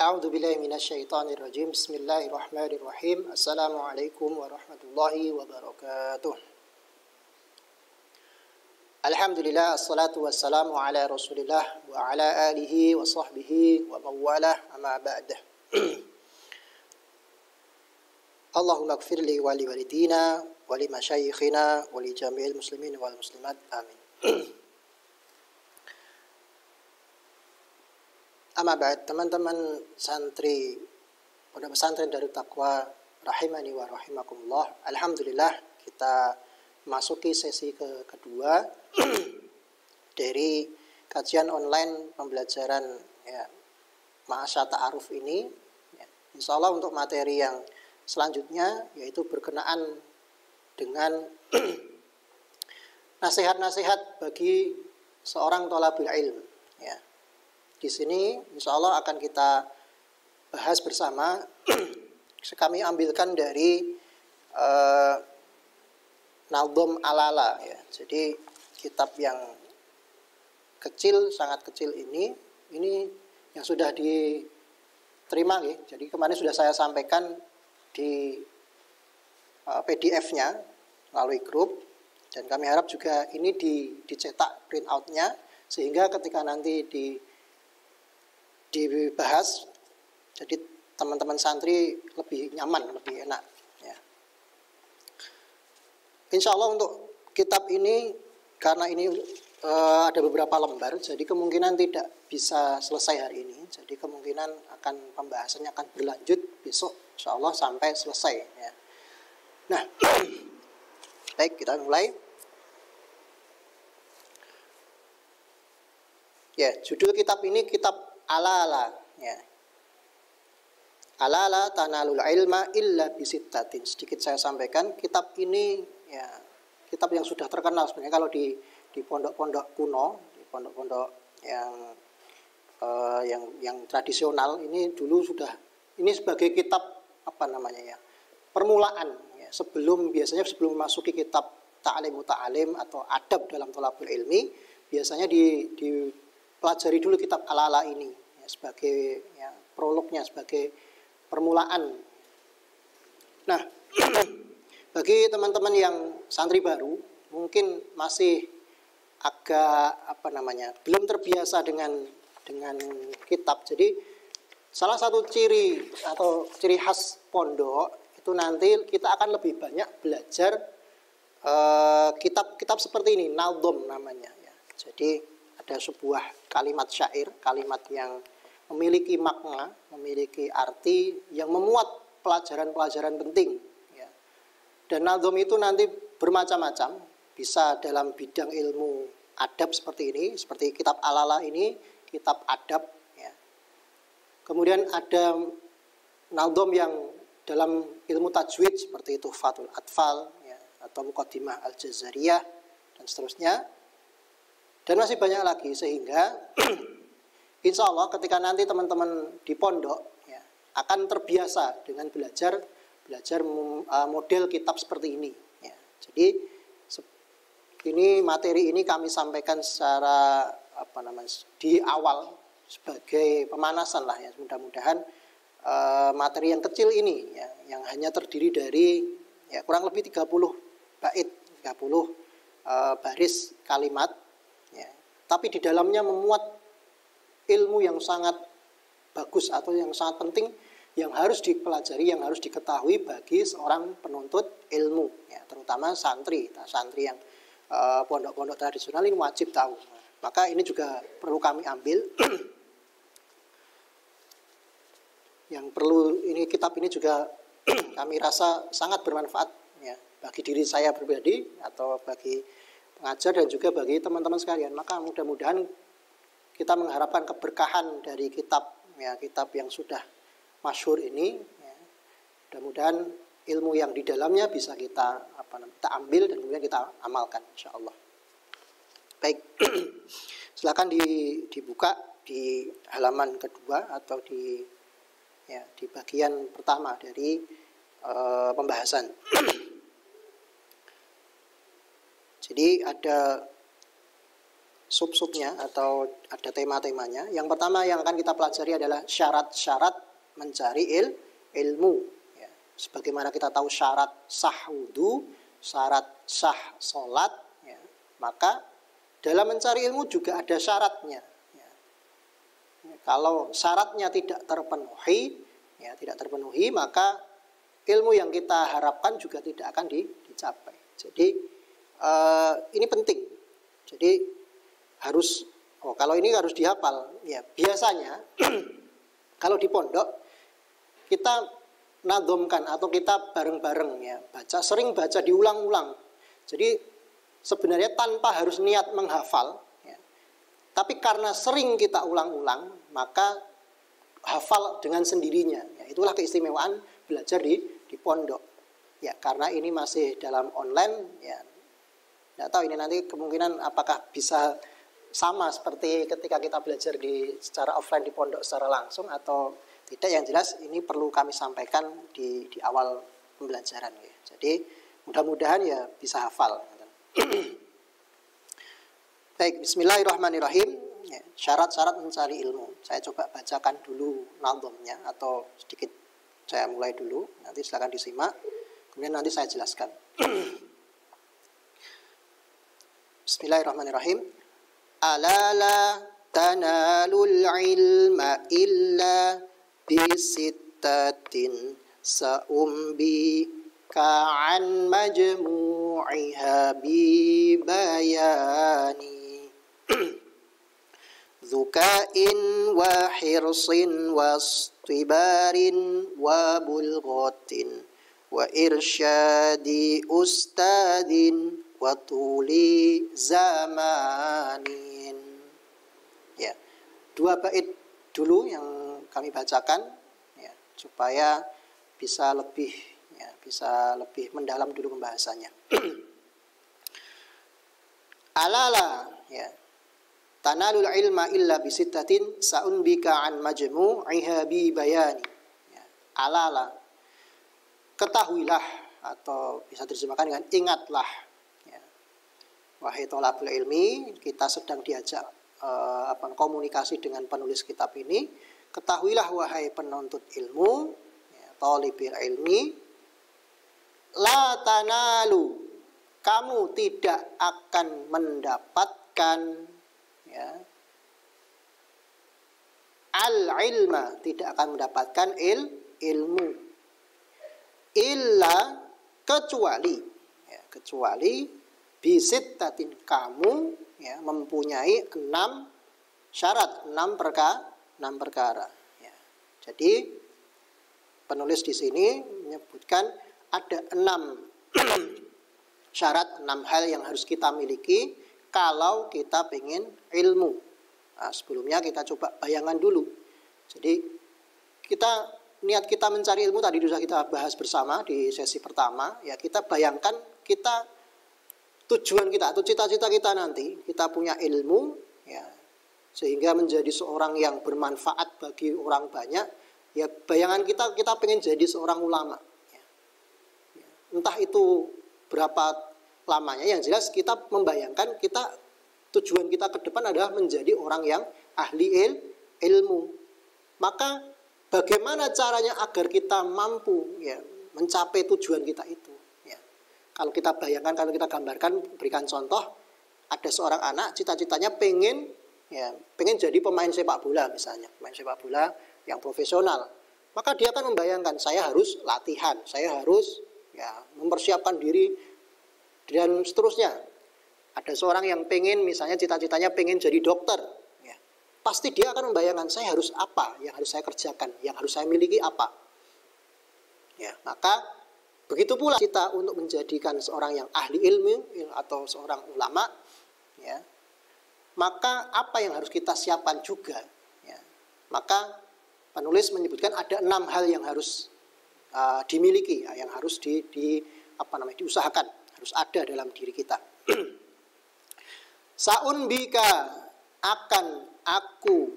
A'udzu billahi minasyaitonir rajim. Bismillahirrahmanirrahim. Assalamualaikum warahmatullahi wabarakatuh. Alhamdulillah, assalatu wassalamu ala Rasulillah wa ala alihi wa sahbihi wa mawalah, amma ba'dah. Allahumma ighfir li wa li walidina wa li masyayikhina wa li jami'il muslimin wal muslimat. Amin. Amma ba'd, teman-teman santri Pondok Pesantren Darut Taqwa rahimani wa rahimakumullah. Alhamdulillah, kita masuki sesi kedua dari kajian online pembelajaran Ma'asya Ta'aruf ini. Insya Allah untuk materi yang selanjutnya yaitu berkenaan dengan nasihat-nasihat bagi seorang thalabul ilm. Di sini insya Allah akan kita bahas bersama. Kami ambilkan dari Nadhom Alala, Jadi kitab yang kecil, sangat kecil ini yang sudah diterima, Jadi kemarin sudah saya sampaikan di PDF-nya melalui grup, dan kami harap juga ini dicetak print out-nya sehingga ketika nanti dibahas, jadi teman-teman santri lebih nyaman, lebih enak. Insya Allah untuk kitab ini, karena ini ada beberapa lembar, jadi kemungkinan tidak bisa selesai hari ini. Jadi kemungkinan pembahasannya akan berlanjut besok, insya Allah sampai selesai. Nah, baik, kita mulai. Judul kitab ini kitab Alala, Alala tanalul ilma illa bisittatin. Sedikit saya sampaikan, kitab ini kitab yang sudah terkenal sebenarnya kalau di pondok-pondok kuno, di pondok-pondok yang tradisional. Ini dulu sudah, ini sebagai kitab permulaan, biasanya sebelum memasuki kitab ta'lim atau adab dalam thalabul ilmi, biasanya dipelajari dulu kitab Alala ini sebagai prolognya, sebagai permulaan. Nah, bagi teman-teman yang santri baru mungkin masih agak belum terbiasa dengan kitab. Jadi salah satu ciri atau ciri khas pondok itu nanti kita akan lebih banyak belajar kitab-kitab seperti ini, nadhom namanya. Jadi ada sebuah kalimat syair, kalimat yang memiliki makna, memiliki arti, yang memuat pelajaran-pelajaran penting. Dan nadhom itu nanti bermacam-macam, bisa dalam bidang ilmu adab seperti ini, seperti kitab Alala ini, kitab adab. Kemudian ada nadhom yang dalam ilmu tajwid seperti Tuhfatul Atfal, atau Muqaddimah Al-Jazariyah, dan seterusnya. Dan masih banyak lagi, sehingga insya Allah ketika nanti teman-teman di pondok akan terbiasa dengan belajar model kitab seperti ini. Jadi ini materi ini kami sampaikan secara di awal sebagai pemanasan lah, Mudah-mudahan materi yang kecil ini yang hanya terdiri dari kurang lebih 30 bait, 30 baris kalimat, tapi di dalamnya memuat ilmu yang sangat bagus atau yang sangat penting, yang harus dipelajari, yang harus diketahui bagi seorang penuntut ilmu, terutama santri yang pondok-pondok tradisional ini wajib tahu. Maka ini juga perlu kami ambil. Yang perlu ini, kitab ini juga kami rasa sangat bermanfaat bagi diri saya pribadi atau bagi pengajar dan juga bagi teman-teman sekalian. Maka mudah-mudahan kita mengharapkan keberkahan dari kitab yang sudah masyhur ini. Mudah-mudahan ilmu yang di dalamnya bisa kita ambil dan kemudian kita amalkan, insya Allah. Baik, silakan dibuka di halaman kedua atau di bagian pertama dari pembahasan. Jadi ada sub-subnya atau ada tema-temanya. Yang pertama yang akan kita pelajari adalah syarat-syarat mencari ilmu. Ya. Sebagaimana kita tahu syarat sah wudu, syarat sah sholat, ya. Maka dalam mencari ilmu juga ada syaratnya. Ya. Kalau syaratnya tidak terpenuhi, maka ilmu yang kita harapkan juga tidak akan dicapai. Jadi ini penting. Jadi kalau ini harus dihafal. Ya, biasanya kalau di pondok kita nadomkan atau kita bareng-bareng ya sering baca diulang-ulang. Jadi sebenarnya tanpa harus niat menghafal, ya. Tapi karena sering kita ulang-ulang, maka hafal dengan sendirinya. Ya, itulah keistimewaan belajar di pondok. Ya, karena ini masih dalam online, ya. Tidak tahu ini nanti kemungkinan apakah bisa sama seperti ketika kita belajar secara offline di pondok secara langsung atau tidak. Yang jelas ini perlu kami sampaikan di awal pembelajaran. Ya. Jadi mudah-mudahan ya bisa hafal. Baik, bismillahirrahmanirrahim. Ya, syarat-syarat mencari ilmu. Saya coba bacakan dulu nazmnya atau sedikit saya mulai dulu. Nanti silakan disimak. Kemudian nanti saya jelaskan. Bismillahirrahmanirrahim. Ala la tanalul ilma illa bisittatin sa'umbi ka'an majmu'iha bibayani Zukain wa hirsin wa istibarin wa bulghatin wa irsyadi ustadin wa tuli zamanin. Ya, 2 bait dulu yang kami bacakan ya, supaya bisa lebih mendalam dulu pembahasannya. Alala ya. Tanalul ilma illa bisittatin sa'unbika an majmu'iha bi bayani. Ya, alala. Ketahuilah atau bisa terjemahkan dengan ingatlah. Ya. Wahai thalabul ilmi, kita sedang diajak komunikasi dengan penulis kitab ini. Ketahuilah wahai penuntut ilmu, ya, thalibil ilmi, la tanalu, kamu tidak akan mendapatkan ya, al-ilma, tidak akan mendapatkan ilmu, illa, kecuali bisittatin, kamu ya, mempunyai 6 syarat, 6 perkara. Ya. Jadi penulis di sini menyebutkan ada 6 syarat, 6 hal yang harus kita miliki kalau kita pengen ilmu. Nah, sebelumnya kita coba bayangan dulu. Jadi niat kita mencari ilmu tadi sudah kita bahas bersama di sesi pertama. Ya, kita bayangkan tujuan kita atau cita-cita kita nanti, kita punya ilmu ya, sehingga menjadi seorang yang bermanfaat bagi orang banyak. Ya, bayangan kita pengen jadi seorang ulama ya. Entah itu berapa lamanya, yang jelas kita membayangkan tujuan kita ke depan adalah menjadi orang yang ahli ilmu. Maka bagaimana caranya agar kita mampu ya mencapai tujuan kita itu? Kalau kita bayangkan, kalau kita gambarkan, berikan contoh, ada seorang anak cita-citanya pengen jadi pemain sepak bola misalnya, pemain sepak bola yang profesional. Maka dia akan membayangkan, saya harus latihan, saya harus ya mempersiapkan diri dan seterusnya. Ada seorang yang pengen, misalnya cita-citanya pengen jadi dokter, ya, pasti dia akan membayangkan, saya harus apa yang harus saya kerjakan, yang harus saya miliki apa. Ya, maka begitu pula cita untuk menjadikan seorang yang ahli ilmu atau seorang ulama, ya, maka apa yang harus kita siapkan juga. Ya. Maka penulis menyebutkan ada 6 hal yang harus dimiliki, ya, yang harus diusahakan, harus ada dalam diri kita. Sa'unbika, akan aku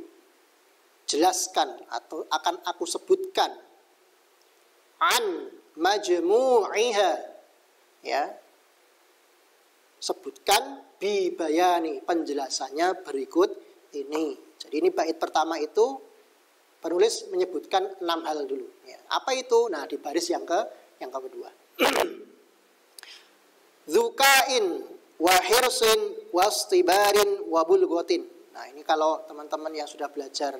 jelaskan atau akan aku sebutkan an majmu'iha, ya, sebutkan bibayani, penjelasannya berikut ini. Jadi ini bait pertama itu penulis menyebutkan 6 hal dulu. Ya. Apa itu? Nah, di baris yang kedua. Dzukain wa hirsin wastibarin wa bulgotin. Nah, ini kalau teman-teman yang sudah belajar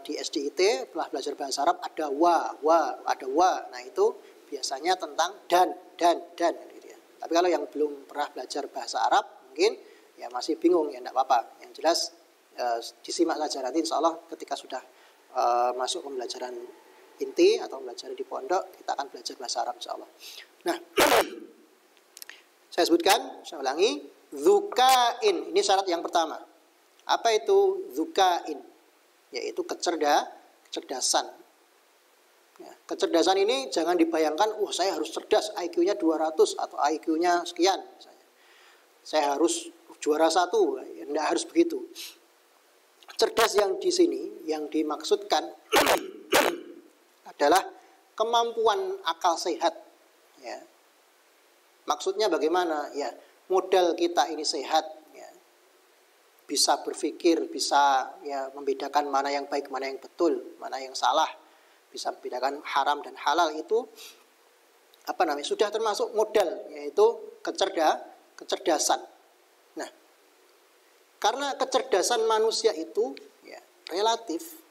di SDIT, telah belajar bahasa Arab, ada ada wa. Nah, itu biasanya tentang dan gitu ya. Tapi kalau yang belum pernah belajar bahasa Arab, mungkin ya masih bingung, ya enggak apa-apa. Yang jelas disimak saja, nanti insya Allah ketika sudah masuk pembelajaran inti atau belajar di pondok, kita akan belajar bahasa Arab insya Allah. Nah, saya sebutkan, saya ulangi, dzukain, ini syarat yang pertama. Apa itu dzukain? Yaitu kecerdasan. Ya, kecerdasan ini jangan dibayangkan, saya harus cerdas, IQ-nya 200 atau IQ-nya sekian misalnya. Saya harus juara 1, tidak harus begitu. Cerdas yang di sini, yang dimaksudkan adalah kemampuan akal sehat. Ya. Maksudnya bagaimana? Ya, modal kita ini sehat. Bisa berpikir, bisa ya membedakan mana yang baik, mana yang betul, mana yang salah, bisa membedakan haram dan halal, itu sudah termasuk modal, yaitu kecerdasan. Nah, karena kecerdasan manusia itu ya relatif.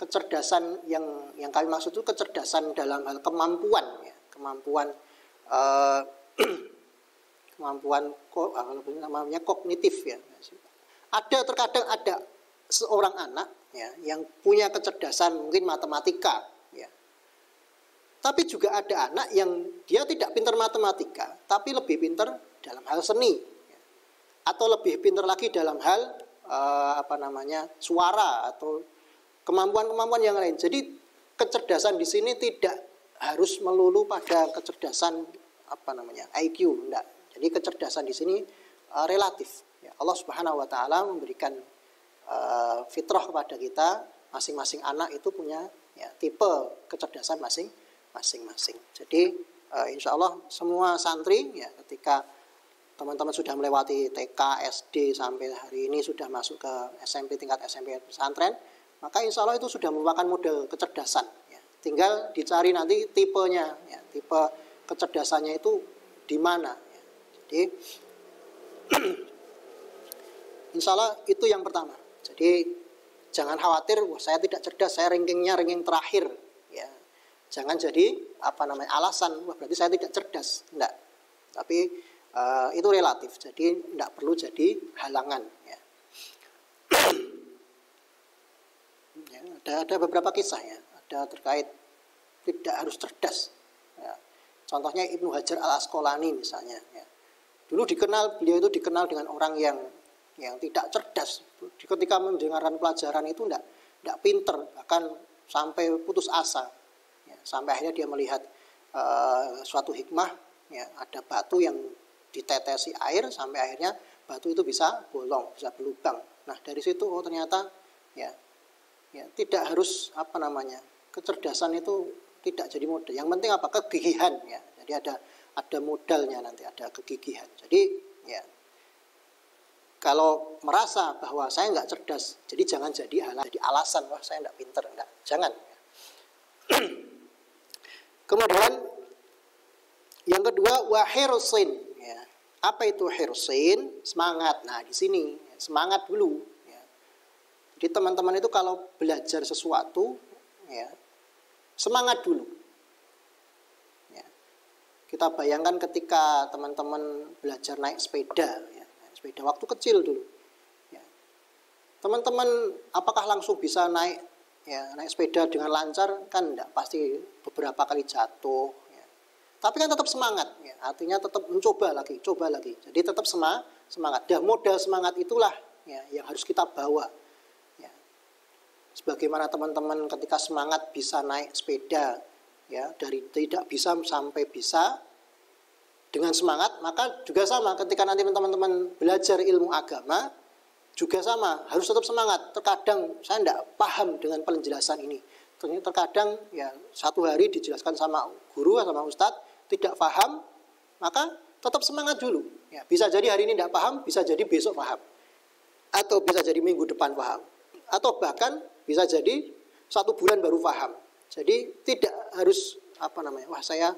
Kecerdasan yang kami maksud itu kecerdasan dalam hal kemampuan, ya, kemampuan namanya kognitif ya. Terkadang ada seorang anak ya yang punya kecerdasan mungkin matematika ya. Tapi juga ada anak yang dia tidak pintar matematika, tapi lebih pintar dalam hal seni ya. Atau lebih pintar lagi dalam hal suara atau kemampuan-kemampuan yang lain. Jadi kecerdasan di sini tidak harus melulu pada kecerdasan IQ, enggak. Jadi kecerdasan di sini relatif. Ya, Allah Subhanahu Wa Taala memberikan fitrah kepada kita, masing-masing anak itu punya ya, tipe kecerdasan masing-masing. Jadi insya Allah semua santri ya ketika teman-teman sudah melewati TK, SD sampai hari ini sudah masuk ke SMP, tingkat SMP pesantren, maka insya Allah itu sudah merupakan model kecerdasan. Ya. Tinggal dicari nanti tipenya, ya, tipe kecerdasannya itu di mana. Jadi insya Allah itu yang pertama. Jadi jangan khawatir, saya tidak cerdas, saya ranking terakhir. Ya, jangan jadi alasan, berarti saya tidak cerdas. Enggak. Tapi itu relatif. Jadi tidak perlu jadi halangan. Ya. Ya, ada beberapa kisah ya. Ada terkait tidak harus cerdas. Ya. Contohnya Ibnu Hajar Al-Asqalani misalnya. Ya. Dulu beliau itu dikenal dengan orang yang tidak cerdas. Ketika mendengarkan pelajaran itu tidak pinter, bahkan sampai putus asa. Ya, sampai akhirnya dia melihat suatu hikmah, ya, ada batu yang ditetesi air sampai akhirnya batu itu bisa bolong, bisa berlubang. Nah dari situ ternyata ya tidak harus kecerdasan itu tidak jadi modal. Yang penting kegigihan ya. Jadi ada modalnya nanti, ada kegigihan. Jadi ya kalau merasa bahwa saya nggak cerdas, jadi jangan jadi alasan saya nggak pinter, enggak, jangan. Kemudian yang kedua wahirsin, ya. Apa itu hirsin? Semangat. Nah di sini semangat dulu. Ya. Jadi teman-teman itu kalau belajar sesuatu, ya semangat dulu. Kita bayangkan ketika teman-teman belajar naik sepeda, ya, naik sepeda waktu kecil dulu. Ya. Teman-teman apakah langsung bisa naik sepeda dengan lancar? Kan enggak, pasti beberapa kali jatuh. Ya. Tapi kan tetap semangat, ya. Artinya tetap mencoba lagi, coba lagi. Jadi tetap semangat. Dan modal semangat itulah ya, yang harus kita bawa. Ya. Sebagaimana teman-teman ketika semangat bisa naik sepeda, ya, dari tidak bisa sampai bisa dengan semangat, maka juga sama ketika nanti teman-teman belajar ilmu agama juga sama, harus tetap semangat. Terkadang saya tidak paham dengan penjelasan ini, terkadang ya satu hari dijelaskan sama guru sama ustadz tidak paham, maka tetap semangat dulu. Ya, bisa jadi hari ini tidak paham, bisa jadi besok paham. Atau bisa jadi minggu depan paham. Atau bahkan bisa jadi 1 bulan baru paham. Jadi tidak harus wah saya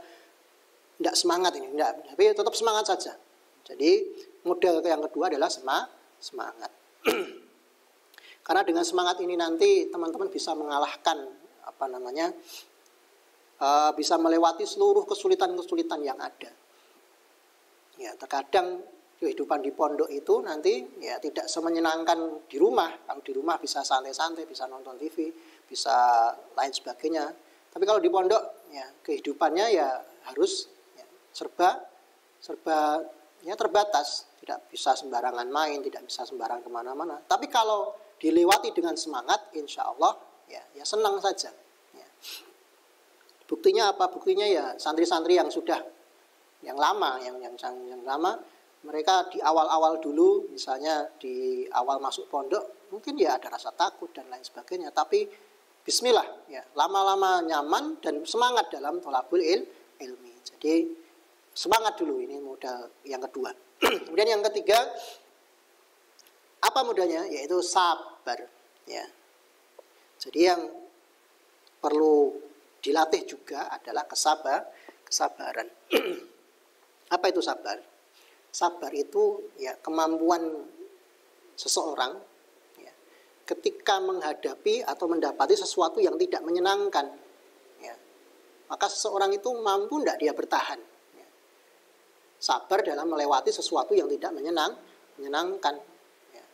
tidak semangat ini, tidak, tapi tetap semangat saja. Jadi model yang kedua adalah semangat. Karena dengan semangat ini nanti teman-teman bisa mengalahkan bisa melewati seluruh kesulitan-kesulitan yang ada. Ya, terkadang kehidupan di pondok itu nanti ya tidak semenyenangkan di rumah. Kalau di rumah bisa santai-santai, bisa nonton TV, bisa lain sebagainya. Tapi kalau di pondok ya kehidupannya ya harus ya, serba ya terbatas, tidak bisa sembarangan main, tidak bisa sembarang kemana-mana. Tapi kalau dilewati dengan semangat, insya Allah ya senang saja. Ya. Buktinya apa? Buktinya ya santri-santri yang sudah yang lama, yang lama, mereka di awal-awal dulu, misalnya di awal masuk pondok, mungkin ya ada rasa takut dan lain sebagainya. Tapi bismillah, ya lama-lama nyaman dan semangat dalam thalabul ilmi. Jadi semangat dulu, ini modal yang kedua. Kemudian yang ketiga, apa modalnya? Yaitu sabar. Ya. Jadi yang perlu dilatih juga adalah kesabaran. Apa itu sabar? Sabar itu ya kemampuan seseorang ya, ketika menghadapi atau mendapati sesuatu yang tidak menyenangkan. Ya, maka seseorang itu mampu tidak dia bertahan. Ya. Sabar dalam melewati sesuatu yang tidak menyenangkan. Ya.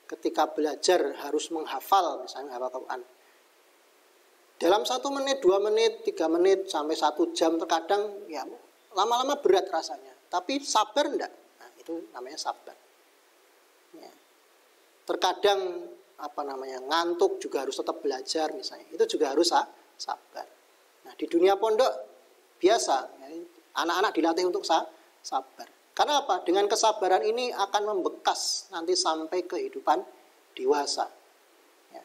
Ketika belajar harus menghafal, misalnya menghafal Quran. Dalam 1 menit, 2 menit, 3 menit, sampai 1 jam terkadang ya lama-lama berat rasanya. Tapi sabar enggak? Nah, itu namanya sabar. Ya. Terkadang ngantuk juga harus tetap belajar misalnya. Itu juga harus sabar. Nah, di dunia pondok biasa ya, anak-anak dilatih untuk sabar. Karena apa? Dengan kesabaran ini akan membekas nanti sampai kehidupan dewasa. Ya.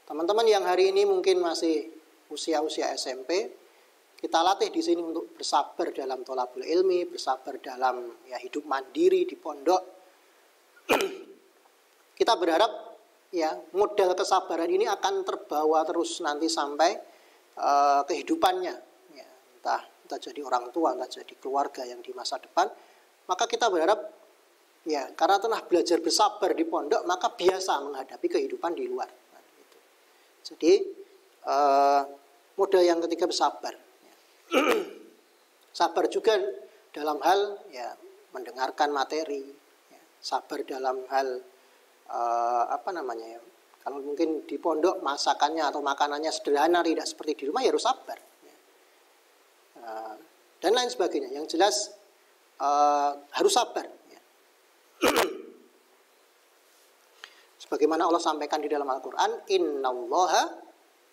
Teman-teman yang hari ini mungkin masih usia-usia SMP, kita latih di sini untuk bersabar dalam thalabul ilmi, bersabar dalam ya hidup mandiri di pondok. Kita berharap ya model kesabaran ini akan terbawa terus nanti sampai kehidupannya. Ya, entah jadi orang tua, entah jadi keluarga yang di masa depan. Maka kita berharap ya karena telah belajar bersabar di pondok, maka biasa menghadapi kehidupan di luar. Nah, gitu. Jadi model yang ketiga bersabar. Sabar juga dalam hal ya mendengarkan materi, ya. Sabar dalam hal kalau mungkin di pondok masakannya atau makanannya sederhana tidak seperti di rumah ya harus sabar, ya. Dan lain sebagainya. Yang jelas harus sabar, ya. Sebagaimana Allah sampaikan di dalam Al-Quran, innallaha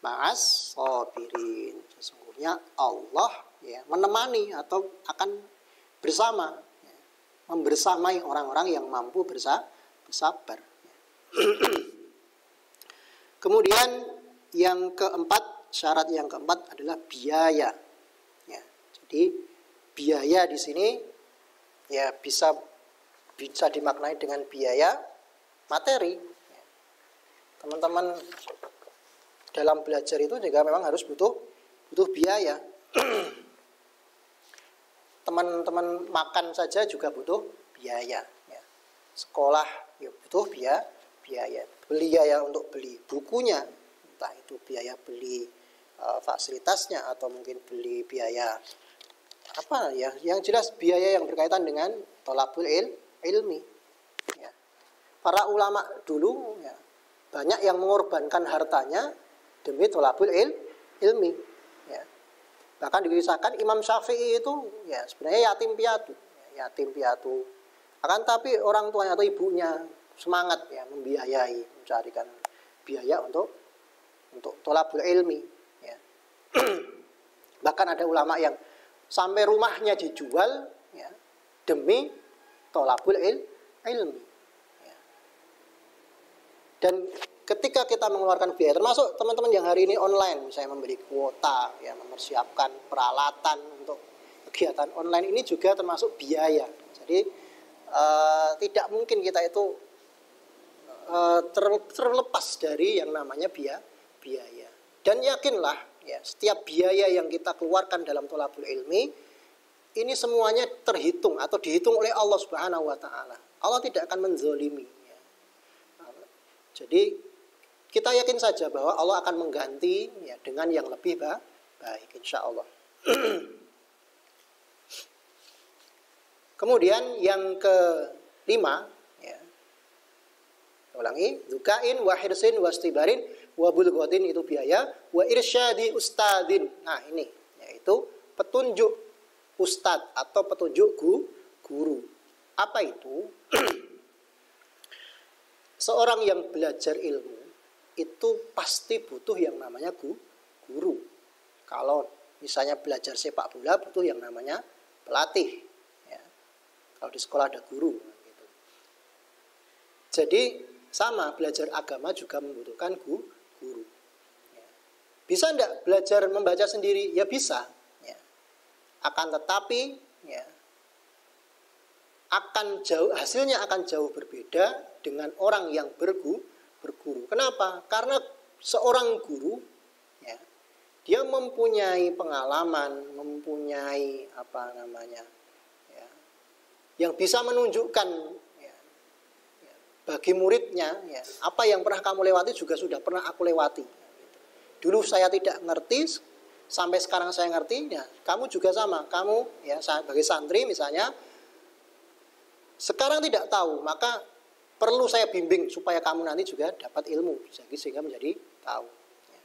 ma'as sabirin. Sesungguhnya Allah ya menemani atau akan bersama, ya, membersamai orang-orang yang mampu bersabar. Ya. Kemudian yang keempat, syarat yang keempat adalah biaya. Ya, jadi biaya di sini ya bisa dimaknai dengan biaya materi. Ya. Teman-teman dalam belajar itu juga memang harus butuh biaya. Teman-teman makan saja juga butuh biaya. Ya. Sekolah ya butuh biaya. Biaya untuk beli bukunya, entah itu biaya beli fasilitasnya atau mungkin beli biaya apa ya. Yang jelas biaya yang berkaitan dengan thalabul ilmi. Ya. Para ulama dulu ya, banyak yang mengorbankan hartanya demi thalabul ilmi. Ya. Bahkan dikisahkan Imam Syafi'i itu ya sebenarnya yatim piatu. Akan tapi orang tuanya atau ibunya semangat ya membiayai, mencarikan biaya untuk thalabul ilmi. Ya. Bahkan ada ulama yang sampai rumahnya dijual ya, demi thalabul ilmi. Ya. Dan ketika kita mengeluarkan biaya, termasuk teman-teman yang hari ini online, misalnya membeli kuota, ya, mempersiapkan peralatan untuk kegiatan online ini juga termasuk biaya. Jadi tidak mungkin kita itu terlepas dari yang namanya biaya. Dan yakinlah ya, setiap biaya yang kita keluarkan dalam thalabul ilmi ini semuanya terhitung atau dihitung oleh Allah Subhanahu wa taala. Allah tidak akan menzolimi ya. Jadi kita yakin saja bahwa Allah akan mengganti ya dengan yang lebih baik insya Allah. Kemudian yang kelima ya. Ulangi, dukain wa hirsin wa istibarin wa bulghatin itu biaya, wa irsyadi ustadin. Nah, ini yaitu petunjuk ustadz atau petunjuk guru. Apa itu? Seorang yang belajar ilmu itu pasti butuh yang namanya guru. Kalau misalnya belajar sepak bola butuh yang namanya pelatih. Ya. Kalau di sekolah ada guru. Gitu. Jadi sama belajar agama juga membutuhkan guru. Ya. Bisa enggak belajar membaca sendiri? Ya bisa. Ya. Akan tetapi ya, hasilnya akan jauh berbeda dengan orang yang berguru. Kenapa? Karena seorang guru ya, dia mempunyai pengalaman, mempunyai ya, yang bisa menunjukkan ya, bagi muridnya ya, apa yang pernah kamu lewati juga sudah pernah aku lewati. Dulu saya tidak ngerti, sampai sekarang saya ngerti. Ya, kamu juga sama. Kamu ya sebagai santri misalnya sekarang tidak tahu, maka perlu saya bimbing supaya kamu nanti juga dapat ilmu sehingga menjadi tahu. Ya.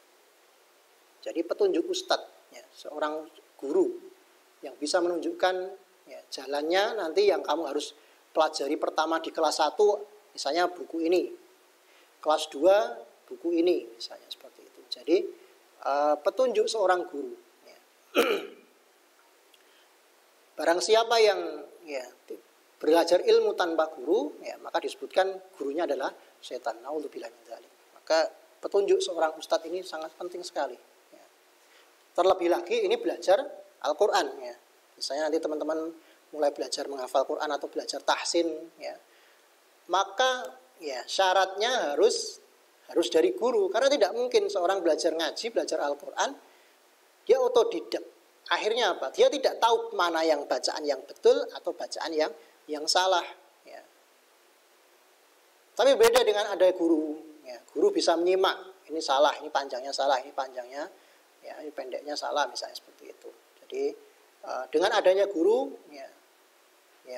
Jadi petunjuk ustadz, ya, seorang guru yang bisa menunjukkan ya, jalannya nanti yang kamu harus pelajari pertama di kelas 1 misalnya buku ini, kelas 2 buku ini misalnya seperti itu. Jadi petunjuk seorang guru. Ya. Barang siapa yang ya, belajar ilmu tanpa guru, ya, maka disebutkan gurunya adalah setan. Naudzubillah min dzalik. Maka petunjuk seorang ustadz ini sangat penting sekali. Ya. Terlebih lagi ini belajar Al-Quran. Ya. Misalnya nanti teman-teman mulai belajar menghafal Quran atau belajar tahsin, ya, maka ya syaratnya harus dari guru. Karena tidak mungkin seorang belajar ngaji, belajar Al-Quran, dia otodidak. Akhirnya apa? Dia tidak tahu mana yang bacaan yang betul atau bacaan yang salah. Ya. Tapi beda dengan ada guru. Ya. Guru bisa menyimak. Ini salah, ini panjangnya salah, ini panjangnya, ya, ini pendeknya salah, misalnya seperti itu. Jadi dengan adanya guru, ya,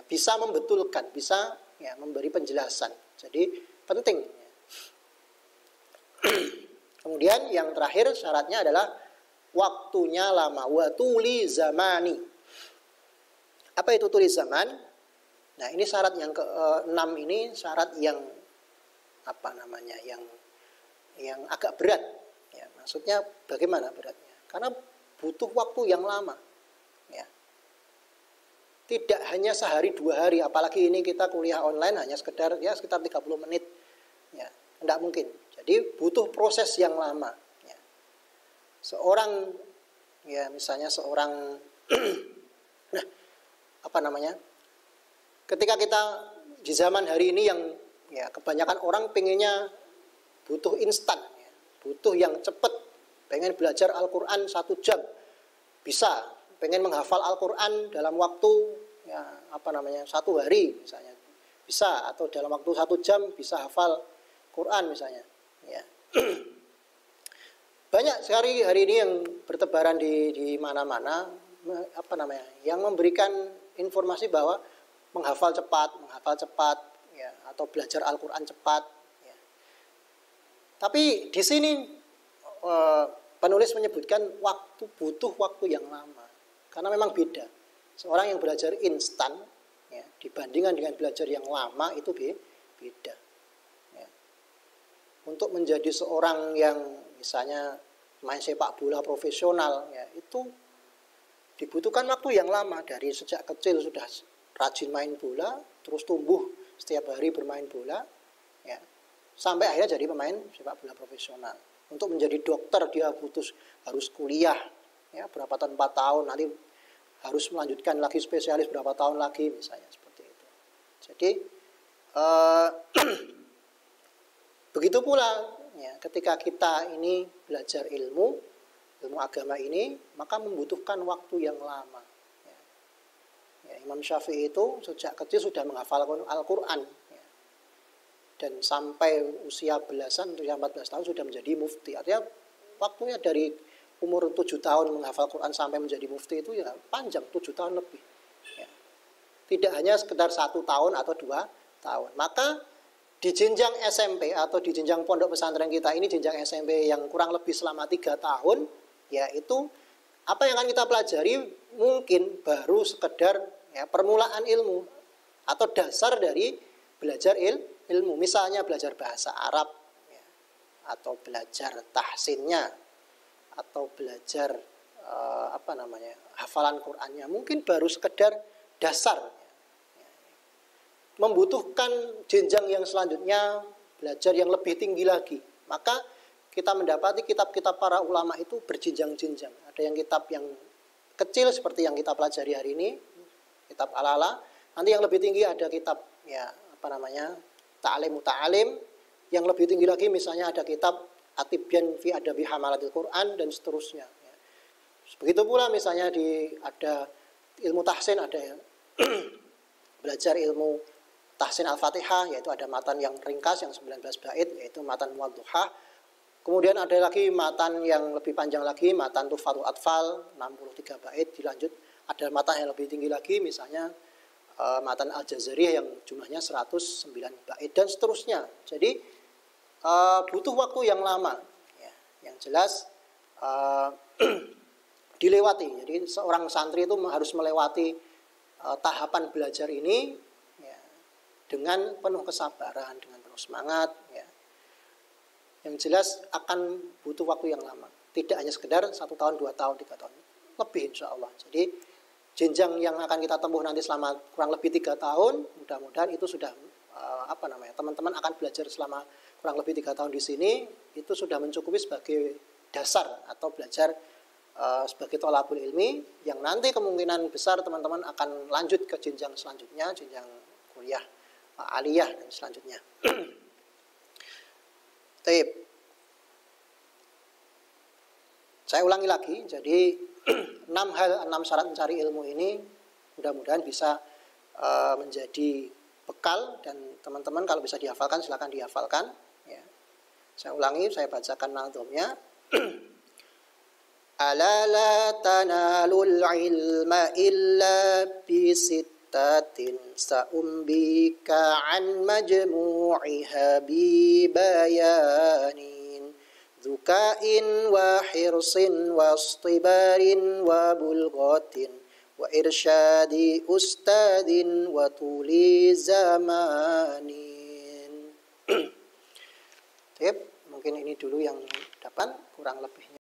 bisa membetulkan, bisa ya, memberi penjelasan. Jadi penting. Ya. Kemudian yang terakhir syaratnya adalah waktunya lama. Wa tuli zamani. Apa itu tuli zaman? Nah, ini syarat yang ke-6 ini syarat yang yang agak berat. Ya, maksudnya bagaimana beratnya? Karena butuh waktu yang lama. Ya. Tidak hanya sehari 2 hari, apalagi ini kita kuliah online hanya sekitar 30 menit. Ya, tidak mungkin. Jadi butuh proses yang lama. Ya. Seorang ya misalnya seorang ketika kita di zaman hari ini yang ya kebanyakan orang pengennya butuh instan, ya, butuh yang cepat, pengen belajar Al-Quran 1 jam bisa, pengen menghafal Al-Quran dalam waktu ya 1 hari misalnya bisa, atau dalam waktu 1 jam bisa hafal Quran misalnya. Ya. Banyak sekali hari ini yang bertebaran di mana-mana yang memberikan informasi bahwa menghafal cepat ya, atau belajar Al-Quran cepat ya. Tapi di sini penulis menyebutkan butuh waktu yang lama, karena memang beda. Seorang yang belajar instan ya, dibandingkan dengan belajar yang lama itu beda ya. Untuk menjadi seorang yang misalnya main sepak bola profesional ya, itu dibutuhkan waktu yang lama. Dari sejak kecil sudah rajin main bola, terus tumbuh setiap hari bermain bola, ya, sampai akhirnya jadi pemain sepak bola profesional. Untuk menjadi dokter dia harus kuliah, ya, berapa tahun, 4 tahun, nanti harus melanjutkan lagi spesialis berapa tahun lagi misalnya seperti itu. Jadi begitu pula ya, ketika kita ini belajar ilmu agama ini, maka membutuhkan waktu yang lama. Ya, Imam Syafi'i itu sejak kecil sudah menghafal Al-Quran. Ya. Dan sampai usia belasan, usia 14 tahun sudah menjadi mufti. Artinya waktunya dari umur 7 tahun menghafal Quran sampai menjadi mufti itu ya panjang, 7 tahun lebih. Ya. Tidak hanya sekedar 1 tahun atau 2 tahun. Maka di jenjang SMP atau di jenjang pondok pesantren kita ini, jenjang SMP yang kurang lebih selama 3 tahun, yaitu apa yang akan kita pelajari mungkin baru sekedar ya, permulaan ilmu atau dasar dari belajar ilmu. Misalnya belajar bahasa Arab ya, atau belajar tahsinnya atau belajar hafalan Qur'annya, mungkin baru sekedar dasar. Membutuhkan jenjang yang selanjutnya, belajar yang lebih tinggi lagi. Maka kita mendapati kitab-kitab para ulama itu berjenjang-jenjang. Ada yang kitab yang kecil seperti yang kita pelajari hari ini, kitab Al-Ala. Nanti yang lebih tinggi ada kitab Ta'alim Muta'alim. Yang lebih tinggi lagi misalnya ada kitab At-Tibyan fi Adabi Hamalatil Quran dan seterusnya. Begitu pula misalnya ada ilmu tahsin, ada yang belajar ilmu tahsin Al-Fatihah, yaitu ada matan yang ringkas yang 19 bait, yaitu matan Muwadduhah. Kemudian ada lagi matan yang lebih panjang lagi, matan Tuhfatul Atfal 63 bait, dilanjut ada matan yang lebih tinggi lagi, misalnya matan Al-Jazari yang jumlahnya 109 bait dan seterusnya. Jadi butuh waktu yang lama. Ya, yang jelas dilewati. Jadi seorang santri itu harus melewati tahapan belajar ini ya, dengan penuh kesabaran, dengan penuh semangat. Ya. Yang jelas akan butuh waktu yang lama. Tidak hanya sekedar 1 tahun, 2 tahun, 3 tahun. Lebih insya Allah. Jadi jenjang yang akan kita tempuh nanti selama kurang lebih 3 tahun. Mudah-mudahan itu sudah teman-teman akan belajar selama kurang lebih 3 tahun di sini. Itu sudah mencukupi sebagai dasar atau belajar sebagai thalabul ilmi. Yang nanti kemungkinan besar teman-teman akan lanjut ke jenjang selanjutnya. Jenjang kuliah aliyah dan selanjutnya. Taib. Saya ulangi lagi, jadi 6 syarat mencari ilmu ini mudah-mudahan bisa menjadi bekal dan teman-teman kalau bisa dihafalkan silakan dihafalkan. Ya. Saya ulangi, saya bacakan nadhomnya. Ala la tanalul ilma illa bisittatin sa'umbika an majmu'iha bibayanin Zukain wa hirsin wa istibarin wa bulghatin wa irsyadi ustadin wa tuli zamanin. Mungkin ini dulu yang dapat, kurang lebihnya